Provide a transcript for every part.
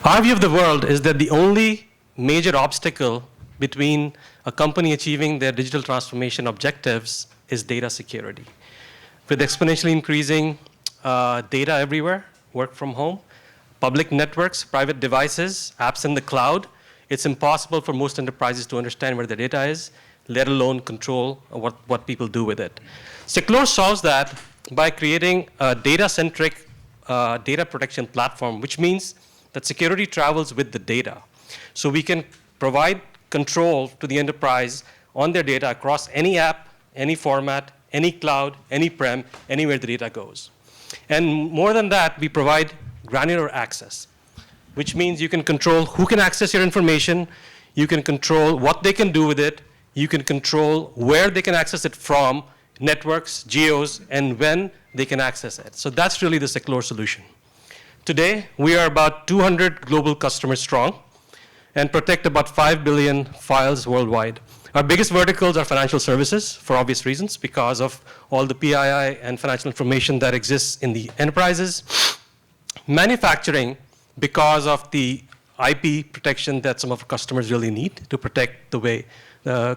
Our view of the world is that the only major obstacle between a company achieving their digital transformation objectives is data security. With exponentially increasing data everywhere, work from home, public networks, private devices, apps in the cloud, it's impossible for most enterprises to understand where their data is, let alone control what people do with it. Seclore solves that by creating a data-centric data protection platform, which means that security travels with the data. So we can provide control to the enterprise on their data across any app, any format, any cloud, any prem, anywhere the data goes. And more than that, we provide granular access, which means you can control who can access your information, you can control what they can do with it, you can control where they can access it from, networks, geos, and when they can access it. So that's really the Seclore solution. Today, we are about 200 global customers strong and protect about 5 billion files worldwide. Our biggest verticals are financial services, for obvious reasons, because of all the PII and financial information that exists in the enterprises. Manufacturing, because of the IP protection that some of our customers really need to protect the way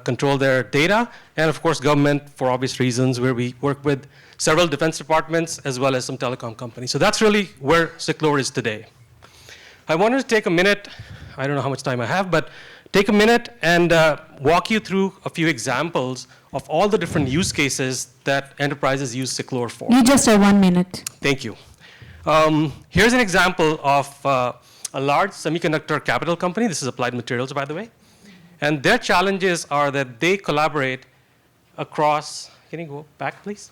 control their data, and of course government for obvious reasons, where we work with several defense departments as well as some telecom companies. So that's really where Seclore is today. I wanted to take a minute, I don't know how much time I have, but take a minute and walk you through a few examples of all the different use cases that enterprises use Seclore for. You just have 1 minute. Thank you. Here's an example of a large semiconductor capital company. This is Applied Materials, by the way. And their challenges are that they collaborate across, can you go back, please?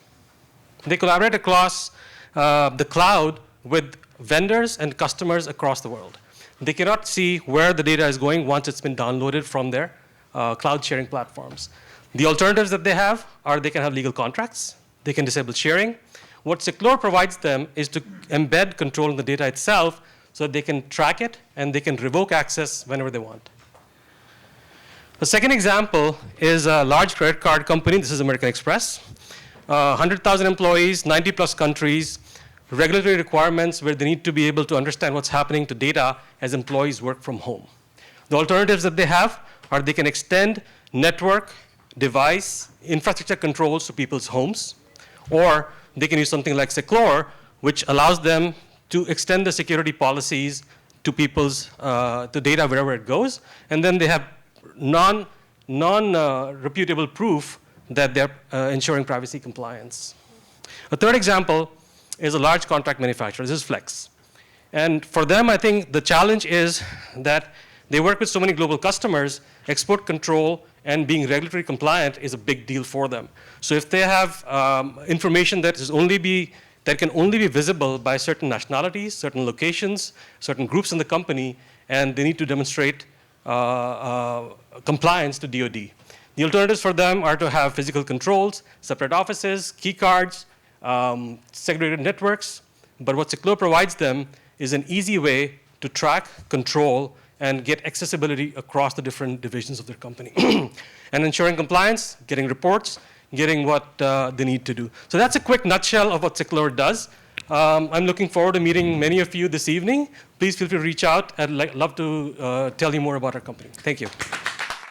They collaborate across the cloud with vendors and customers across the world. They cannot see where the data is going once it's been downloaded from their cloud sharing platforms. The alternatives that they have are they can have legal contracts, they can disable sharing. What Seclore provides them is to embed control in the data itself so that they can track it and they can revoke access whenever they want. The second example is a large credit card company. This is American Express. 100,000 employees, 90 plus countries, regulatory requirements where they need to be able to understand what's happening to data as employees work from home. The alternatives that they have are they can extend network, device, infrastructure controls to people's homes, or they can use something like Seclore, which allows them to extend the security policies to people's to data wherever it goes, and then they have non-reputable proof that they're ensuring privacy compliance. A third example is a large contract manufacturer. This is Flex. And for them, I think the challenge is that they work with so many global customers, export control and being regulatory compliant is a big deal for them. So if they have information that can only be visible by certain nationalities, certain locations, certain groups in the company, and they need to demonstrate compliance to DoD. The alternatives for them are to have physical controls, separate offices, key cards, segregated networks. But what Seclore provides them is an easy way to track, control, and get accessibility across the different divisions of their company. And ensuring compliance, getting reports, getting what they need to do. So that's a quick nutshell of what Seclore does. I'm looking forward to meeting many of you this evening. Please feel free to reach out. I'd love to tell you more about our company. Thank you.